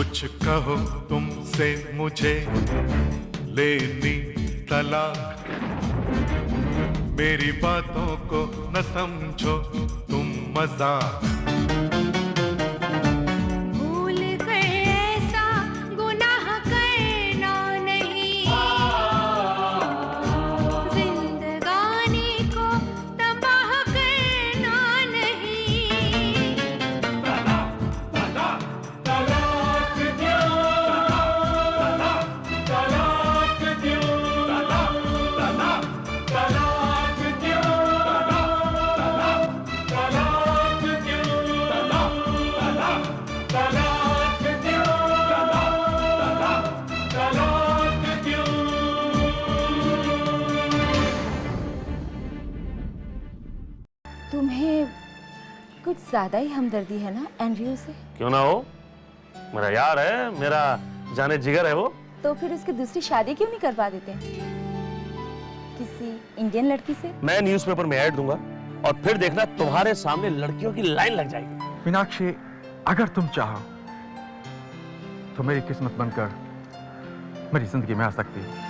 कुछ कहो तुमसे मुझे लेनी तलाक, मेरी बातों को न समझो तुम मजाक। तुम्हें कुछ ज्यादा ही हमदर्दी है ना एंड्रयू से? क्यों ना हो, मेरा यार है, मेरा जाने जिगर है वो। तो फिर उसकी दूसरी शादी क्यों नहीं करवा देते किसी इंडियन लड़की से? मैं न्यूज़पेपर में ऐड दूंगा और फिर देखना तुम्हारे सामने लड़कियों की लाइन लग जाएगी। मीनाक्षी, अगर तुम चाहो तो मेरी किस्मत बनकर मेरी जिंदगी में आ सकती है।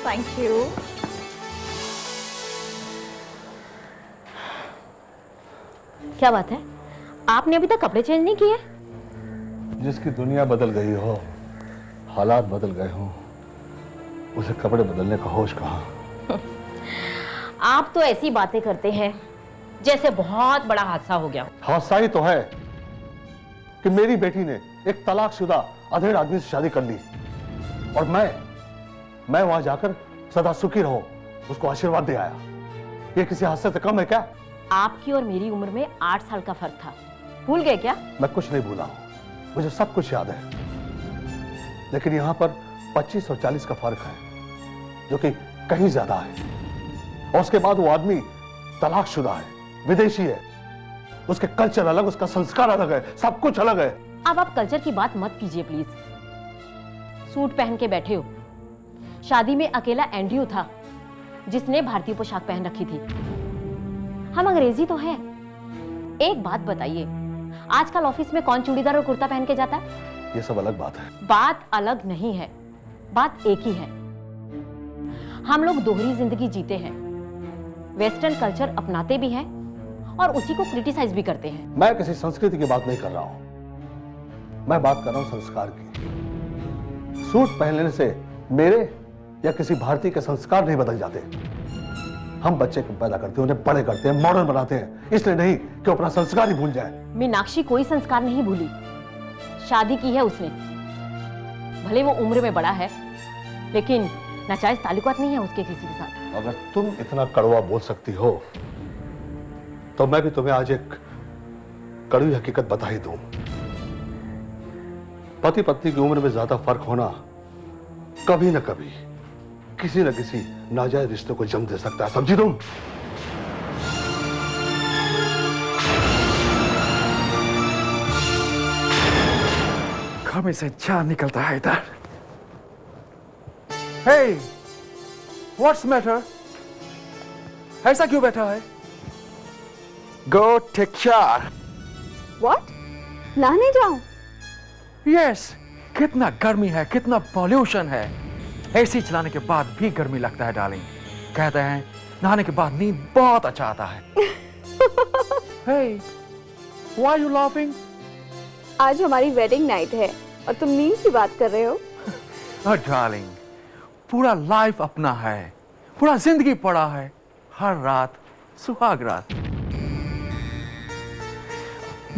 Thank you. क्या बात है, आपने अभी तक कपड़े चेंज नहीं किए? जिसकी दुनिया बदल गई हो, हालात बदल गए हो, उसे कपड़े बदलने का होश कहाँ? आप तो ऐसी बातें करते हैं जैसे बहुत बड़ा हादसा हो गया। हादसा ही तो है कि मेरी बेटी ने एक तलाकशुदा अधेड़ आदमी से शादी कर ली और मैं वहां जाकर सदा सुखी रहो उसको आशीर्वाद दे आया। ये किसी हादसे से कम है क्या? आपकी और मेरी उम्र में 8 साल का फर्क था, भूल गए क्या? मैं कुछ नहीं भूला हूं, मुझे सब कुछ याद है, लेकिन यहां पर 25 और 40 का फर्क है जो कि कहीं ज्यादा है। और उसके बाद वो आदमी तलाकशुदा है, विदेशी है, उसके कल्चर अलग, उसका संस्कार अलग है, सब कुछ अलग है। अब आप कल्चर की बात मत कीजिए प्लीज। सूट पहन के बैठे हो, शादी में अकेला एंड्रयू था जिसने भारतीय पोशाक पहन रखी थी। हम अंग्रेजी तो हैं। एक बात बताइए, आजकल ऑफिस में कौन चूड़ीदार और कुर्ता पहन के जाता है? ये सब अलग बात है। बात अलग नहीं है, बात एक ही है। हम लोग दोहरी जिंदगी जीते हैं, वेस्टर्न कल्चर अपनाते भी हैं और उसी को क्रिटिसाइज भी करते हैं। मैं किसी संस्कृति की बात नहीं कर रहा हूं, मैं बात कर रहा हूं संस्कार की। सूट पहनने से मेरे या किसी भारतीय के संस्कार नहीं बदल जाते। हम बच्चे को पैदा करते हैं, उन्हें बड़े करते हैं, मॉडर्न बनाते हैं, इसलिए नहीं कि अपना संस्कार ही भूल जाए। मीनाक्षी कोई संस्कार नहीं भूली, शादी की है उसने। भले वो उम्र में बड़ा है, लेकिन नाजायज ताल्लुकात नहीं है उसके किसी के साथ। अगर तुम इतना कड़वा बोल सकती हो तो मैं भी तुम्हें आज एक कड़वी हकीकत बता ही दूं। पति पत्नी की उम्र में ज्यादा फर्क होना कभी न कभी किसी न किसी नाजायज रिश्ते को जन्म दे सकता है, समझी तुम? घर से जान निकलता है इधर। Hey, what's the matter? ऐसा क्यों बैठा है? Go take shower. What? नहाने जाऊं? Yes. कितना गर्मी है, कितना पॉल्यूशन है। एसी चलाने के बाद भी गर्मी लगता है डार्लिंग। कहते हैं नहाने के बाद नींद बहुत अच्छा आता है। Hey, why are you laughing? आज हमारी वेडिंग नाइट है और तुम नींद की बात कर रहे हो? Oh, डार्लिंग, पूरा लाइफ अपना है, पूरा जिंदगी पड़ा है, हर रात सुहाग रात।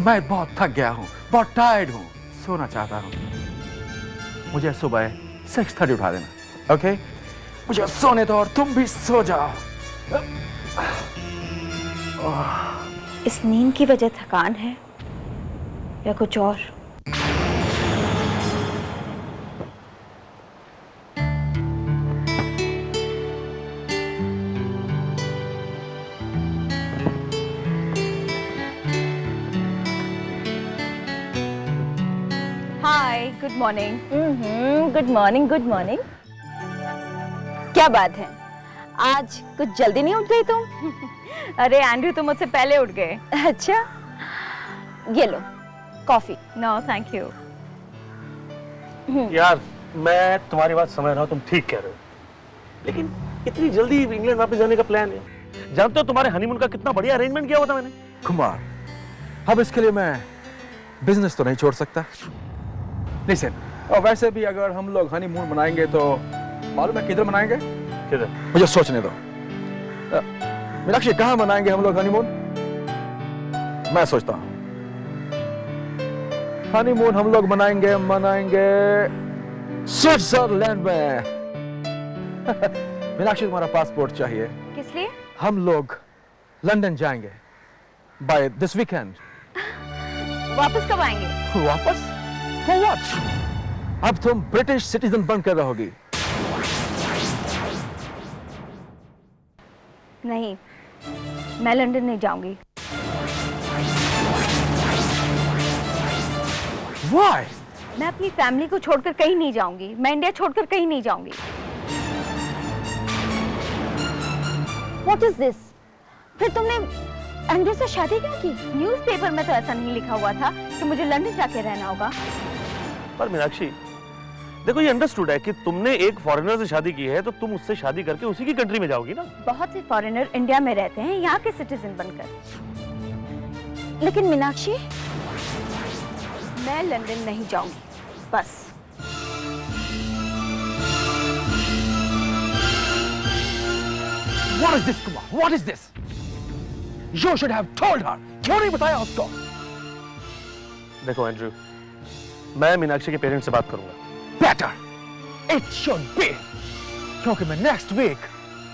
मैं बहुत थक गया हूँ, बहुत टायर्ड हूँ, सोना चाहता हूँ। मुझे सुबह 6:30 उठा देना, ओके? मुझे सोने दो और तुम भी सो जाओ। इस नींद की वजह थकान है या कुछ और? Hi, good morning. Good morning, good morning. क्या बात है, आज कुछ जल्दी नहीं उठ गई तुम? अरे एंड्रू, तुम मुझसे पहले उठ गए। अच्छा, ये लो कॉफी। No thank you. यार मैं तुम्हारी बात समझ रहा हूँ, तुम ठीक कह रहे हो, लेकिन इतनी जल्दी इंग्लैंड वापस जाने का प्लान है? जानते हो तुम्हारे हनीमून का कितना बढ़िया अरेंजमेंट किया हुआ था मैंने। कुमार, अब इसके लिए मैं बिजनेस तो नहीं छोड़ सकता। लिसन, और वैसे भी अगर हम लोग हनीमून मनाएंगे तो मालूम है किधर मनाएंगे? किधर? मुझे सोचने दो। मीनाक्षी, कहाँ मनाएंगे हम लोग हनीमून? मैं सोचता हूँ हनीमून हम लोग मनाएंगे स्विट्जरलैंड में। मीनाक्षी, तुम्हारा पासपोर्ट चाहिए। किस लिए? हम लोग लंदन जाएंगे बाय दिस वीकेंड। वापस कब आएंगे? वापस? For what? अब तुम ब्रिटिश सिटीजन बनकर रहोगी। नहीं, मैं लंदन नहीं जाऊंगी। Why? मैं अपनी फैमिली को छोड़कर कहीं नहीं जाऊंगी। मैं इंडिया छोड़कर कहीं नहीं जाऊंगी। What is this? फिर तुमने एंड्रू से शादी क्यों की? न्यूज़पेपर में तो ऐसा नहीं लिखा हुआ था कि मुझे लंदन जाके रहना होगा। पर मीनाक्षी, देखो ये अंडरस्टूड है कि तुमने एक फॉरेनर से शादी की है तो तुम उससे शादी करके उसी की कंट्री में जाओगी ना। बहुत से फॉरेनर इंडिया में रहते हैं यहाँ के सिटीजन बनकर, लेकिन मीनाक्षी, मैं लंदन नहीं जाऊंगी बस। What is this, Kumar? What is this? You should have told her. क्यों नहीं बताया उसको? देखो एंड्रू, मैं मीनाक्षी के पेरेंट्स से बात करूंगा। Better. It should be. क्योंकि मैं नेक्स्ट वीक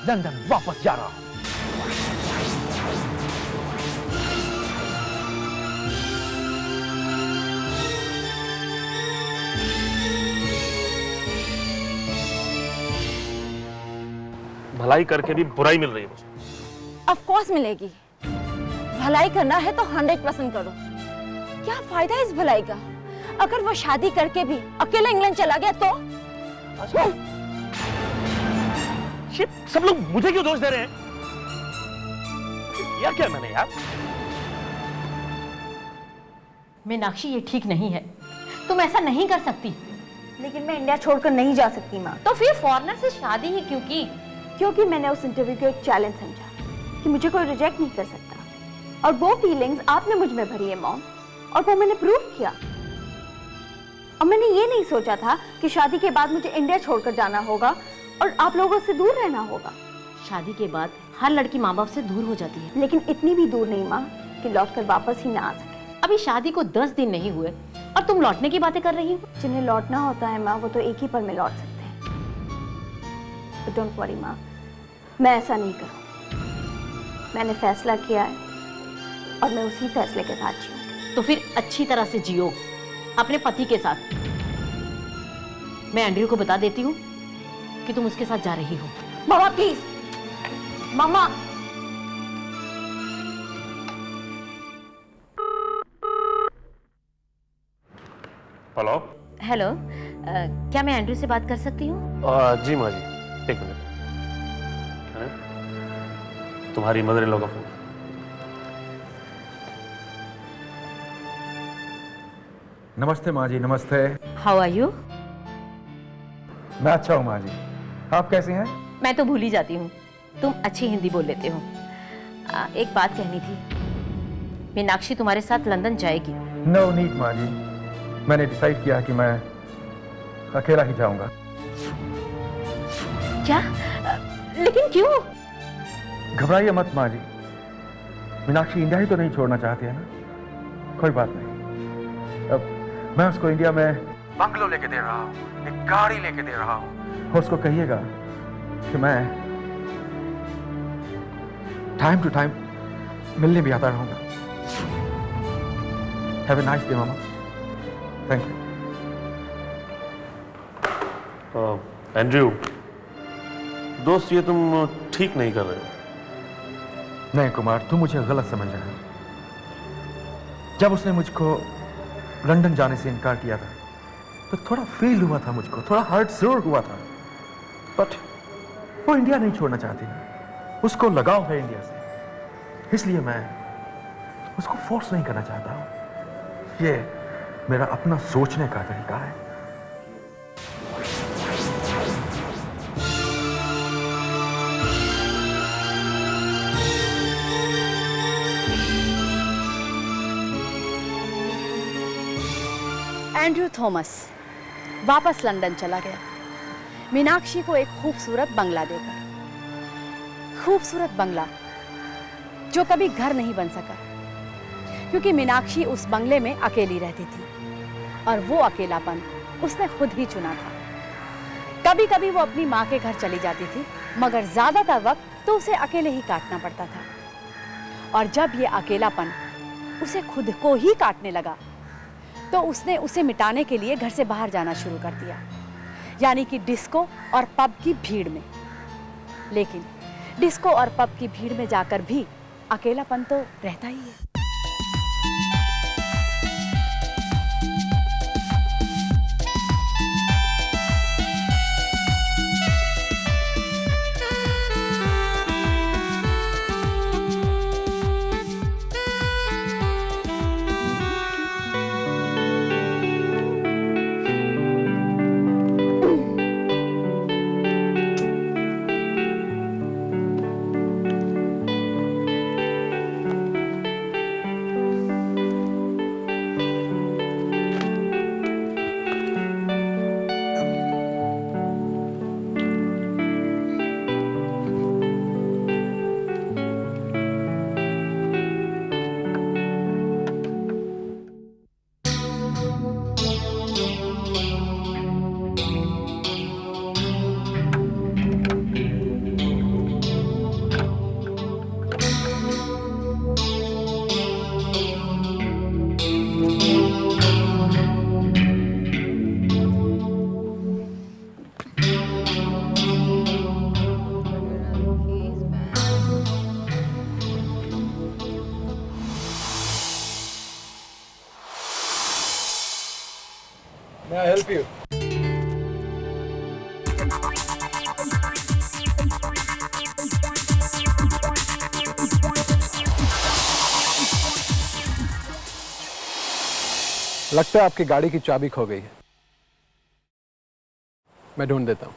लंदन वापस जा रहा हूँ। भलाई करके भी बुराई मिल रही है मुझे। ऑफ कोर्स मिलेगी। भलाई करना है तो 100% करो। क्या फायदा है इस भलाई का अगर वो शादी करके भी अकेला इंग्लैंड चला गया तो? शिट, सब लोग मुझे क्यों दोष दे रहे हैं? यार क्या मैंने यार? मीनाक्षी, ये ठीक नहीं है, तुम ऐसा नहीं कर सकती। लेकिन मैं इंडिया छोड़कर नहीं जा सकती माँ। तो फिर फॉरेनर से शादी ही क्यों की? क्योंकि मैंने उस इंटरव्यू को एक चैलेंज समझा कि मुझे कोई रिजेक्ट नहीं कर सकता, और वो फीलिंग्स आपने मुझ में भरी है मॉम, और वो मैंने प्रूव किया। और मैंने ये नहीं सोचा था कि शादी के बाद मुझे इंडिया छोड़कर जाना होगा और आप लोगों से दूर रहना होगा। शादी के बाद हर लड़की माँ बाप से दूर हो जाती है, लेकिन इतनी भी दूर नहीं माँ कि लौटकर वापस ही ना आ सके। अभी शादी को 10 दिन नहीं हुए और तुम लौटने की बातें कर रही हो। जिन्हें लौटना होता है माँ, वो तो एक ही पल में लौट सकते हैं। But don't worry माँ, मैं ऐसा नहीं करूँ। मैंने फैसला किया है और मैं उसी फैसले के साथ जीऊंगी। तो फिर अच्छी तरह से जियो अपने पति के साथ। मैं एंड्रयू को बता देती हूँ कि तुम उसके साथ जा रही हो। मामा प्लीज, मामा। हेलो। हेलो, क्या मैं एंड्रयू से बात कर सकती हूँ? जी माँ जी, एक मिनट। तुम्हारी मदर इन लॉ का फोन। नमस्ते माँ जी, नमस्ते। How are you? मैं अच्छा हूँ माँ जी, आप कैसी हैं? मैं तो भूल ही जाती हूँ, तुम अच्छी हिंदी बोल लेते हो। एक बात कहनी थी, मीनाक्षी तुम्हारे साथ लंदन जाएगी। नो नीड माँ जी, मैंने डिसाइड किया कि मैं अकेला ही जाऊंगा। क्या? लेकिन क्यों? घबराइए मत माँ जी, मीनाक्षी इंडिया ही तो नहीं छोड़ना चाहती है ना। कोई बात नहीं, अब मैं उसको इंडिया में बंगलो लेके दे रहा हूँ, एक गाड़ी लेके दे रहा हूँ। उसको कहिएगा कि मैं टाइम टू टाइम मिलने भी आता रहूंगा। Have a nice day mama. Thank you. Andrew, दोस्त ये तुम ठीक नहीं कर रहे हो। नहीं कुमार, तुम मुझे गलत समझ रहे हो। जब उसने मुझको लंदन जाने से इनकार किया था तो थोड़ा फील हुआ था मुझको, थोड़ा हर्ट जरूर हुआ था, बट वो इंडिया नहीं छोड़ना चाहती ना, उसको लगाव है इंडिया से, इसलिए मैं उसको फोर्स नहीं करना चाहता हूं। ये मेरा अपना सोचने का तरीका है। एंड्रयू थॉमस वापस लंदन चला गया, मीनाक्षी को एक खूबसूरत बंगला देकर। खूबसूरत बंगला जो कभी घर नहीं बन सका, क्योंकि मीनाक्षी उस बंगले में अकेली रहती थी और वो अकेलापन उसने खुद ही चुना था। कभी कभी वो अपनी माँ के घर चली जाती थी, मगर ज्यादातर वक्त तो उसे अकेले ही काटना पड़ता था। और जब ये अकेलापन उसे खुद को ही काटने लगा तो उसने उसे मिटाने के लिए घर से बाहर जाना शुरू कर दिया, यानी कि डिस्को और पब की भीड़ में। लेकिन डिस्को और पब की भीड़ में जाकर भी अकेलापन तो रहता ही है। May I help you? लगता है आपकी गाड़ी की चाबी खो गई है। मैं ढूंढ देता हूं।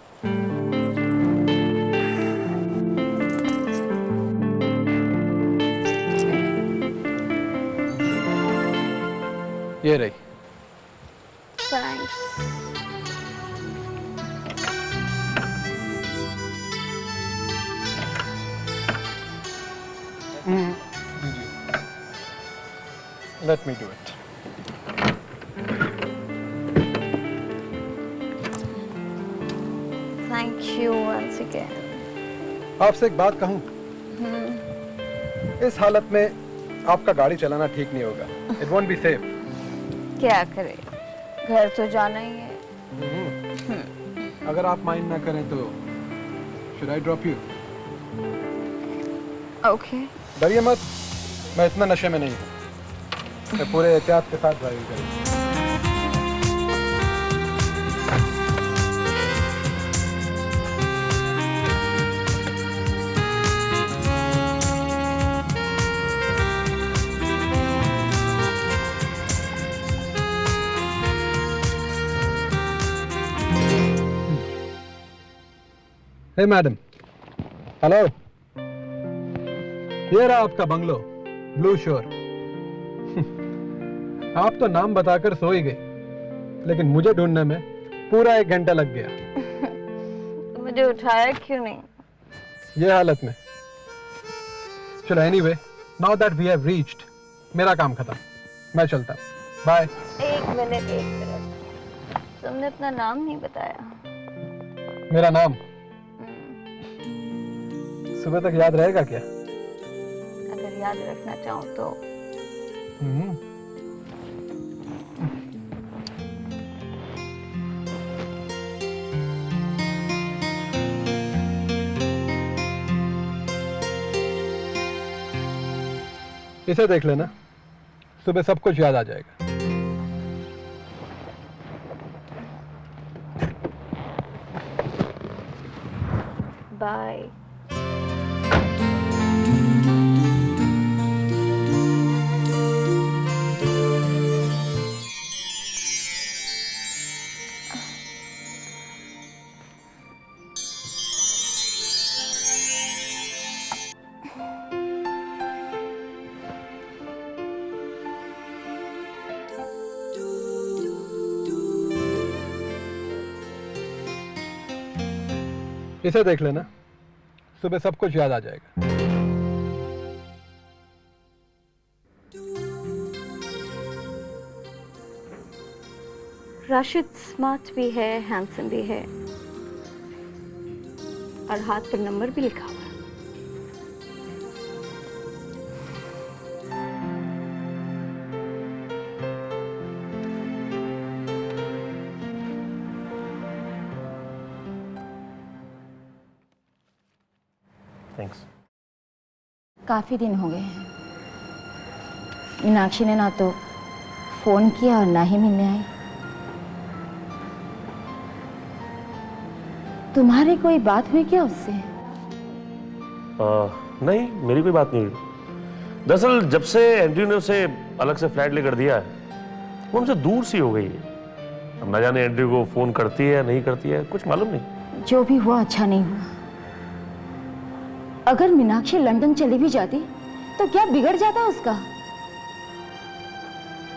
ये रही। Thanks. Let me do it. Thank you once again. आपसे एक बात कहूं? इस हालत में आपका गाड़ी चलाना ठीक नहीं होगा। It won't be safe. क्या करे, घर तो जाना ही है। अगर आप माइंड ना करें तो should I drop you? Okay. डरिए मत, मैं इतना नशे में नहीं हूं। मैं पूरे एहतियात के साथ ड्राइविंग करूंगा। हे मैडम, हेलो। ये रहा आपका बंगलो, ब्लू शोर। आप तो नाम बताकर सो ही गई, लेकिन मुझे ढूंढने में पूरा 1 घंटा लग गया। मुझे उठाया क्यों नहीं? ये हालत में। चलो anyway, now that we have reached, मेरा काम खत्म, मैं चलता हूं। बाय। एक मिनट, तुमने अपना नाम नहीं बताया। मेरा नाम सुबह तक याद रहेगा क्या? अगर याद रखना चाहो तो। हम्म। इसे देख लेना, सुबह सब कुछ याद आ जाएगा। बाय। इसे देख लेना, सुबह सब कुछ याद आ जाएगा। राशिद स्मार्ट भी है, हैंडसम भी है, और हाथ पर नंबर भी लिखा हुआ है। थैंक्स। काफी दिन हो गए हैं, मीनाक्षी ने ना तो फोन किया और ना ही मिलने आई। तुम्हारी कोई बात हुई क्या उससे? नहीं, मेरी कोई बात नहीं हुई। दरअसल जब से एंड्रयू ने उसे अलग से फ्लैट लेकर दिया है, वो हमसे दूर सी हो गई है। अब ना जाने एंड्रयू को फोन करती है या नहीं करती है, कुछ मालूम नहीं। जो भी हुआ अच्छा नहीं हुआ। अगर मीनाक्षी लंदन चली भी जाती तो क्या बिगड़ जाता उसका?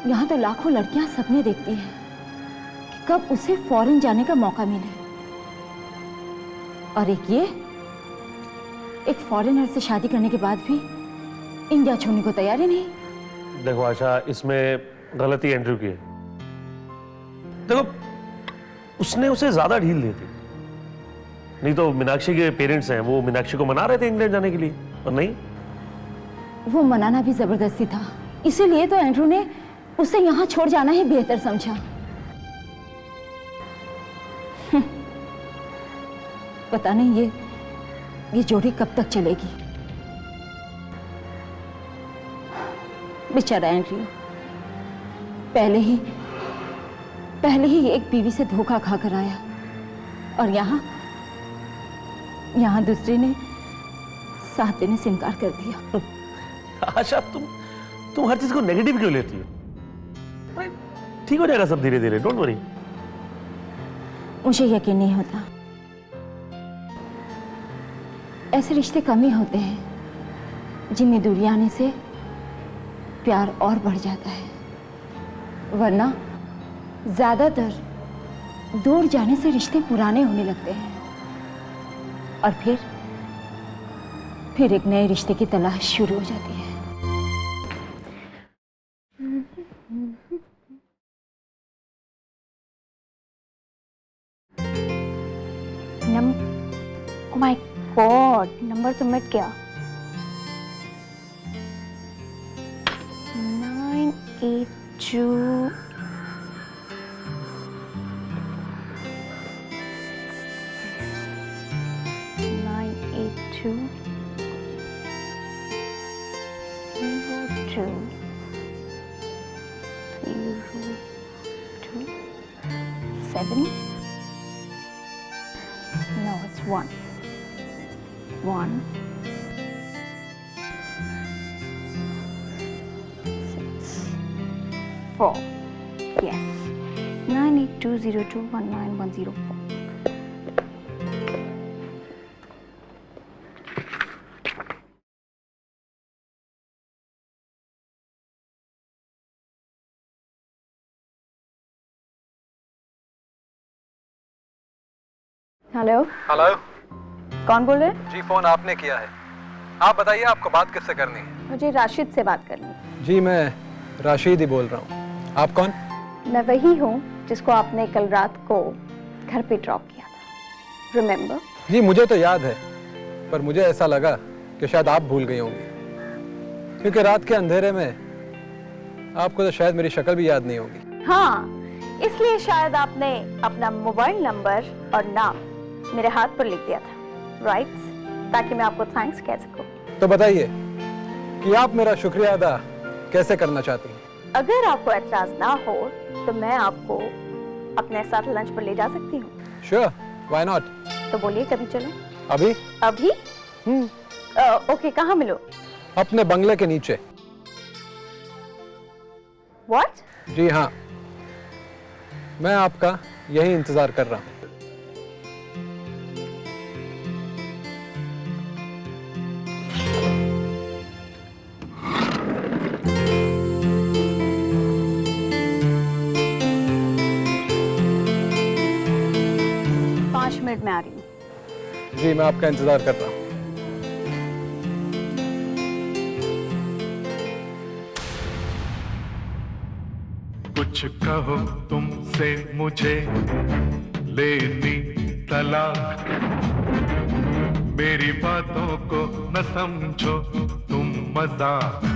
यहां तो लाखों लड़कियां सपने देखती हैं कि कब उसे फॉरेन जाने का मौका मिले, और एक फॉरेनर से शादी करने के बाद भी इंडिया छोड़ने को तैयार ही नहीं। देखो आशा, इसमें गलती एंड्रयू की है। देखो, उसने उसे ज्यादा ढील दी थी। नहीं तो मीनाक्षी के पेरेंट्स हैं, वो मीनाक्षी को मना रहे थे इंग्लैंड जाने के लिए, और नहीं। वो मनाना भी जबरदस्ती था, इसीलिए तो एंड्रू ने उसे यहां छोड़ जाना ही बेहतर समझा। पता नहीं ये जोड़ी कब तक चलेगी। बेचारा एंड्रू पहले ही एक बीवी से धोखा खाकर आया, और यहां दूसरी ने साथ देने से इनकार कर दिया। आशा, तुम हर चीज को नेगेटिव क्यों लेती हो? अरे, ठीक हो जाएगा सब धीरे धीरे, डोंट वरी। मुझे यकीन नहीं होता। ऐसे रिश्ते कम ही होते हैं जिनमें दूरी आने से प्यार और बढ़ जाता है, वरना ज्यादातर दूर जाने से रिश्ते पुराने होने लगते हैं, और फिर एक नए रिश्ते की तलाश शुरू हो जाती है। ओह माय गॉड, नंबर तो मिट गया। 982 982 02 302 7. No, it's 1 1 6 4. Yes, 98202191104. Hello. Hello. कौन बोल रहे हैं? जी, फोन आपने किया है। आप बताइए, आपको बात किससे करनी है? मुझे राशिद से बात करनी है। जी, मैं राशिद ही बोल रहा हूँ। आप कौन? मैं वही हूँ जिसको आपने कल रात को घर पे ड्रॉप किया था, रिमेम्बर? जी, मुझे तो याद है, पर मुझे ऐसा लगा कि शायद आप भूल गई होंगी, क्योंकि रात के अंधेरे में आपको तो शायद मेरी शक्ल भी याद नहीं होगी। हाँ, इसलिए शायद आपने अपना मोबाइल नंबर और नाम मेरे हाथ पर लिख दिया था, राइट? ताकि मैं आपको थैंक्स कह सकूं। तो बताइए कि आप मेरा शुक्रिया अदा कैसे करना चाहती हैं? अगर आपको एतराज ना हो तो मैं आपको अपने साथ लंच पर ले जा सकती हूँ। Sure, why not? तो बोलिए कभी चलें? अभी? अभी? ओके, कहाँ मिलो? अपने बंगले के नीचे। व्हाट? जी हाँ, मैं आपका यही इंतजार कर रहा हूँ। मिनट में आ रही हूँ। जी, मैं आपका इंतजार कर रहा हूँ। कुछ कहो तुमसे मुझे लेनी तलाक, मेरी बातों को न समझो तुम मजाक।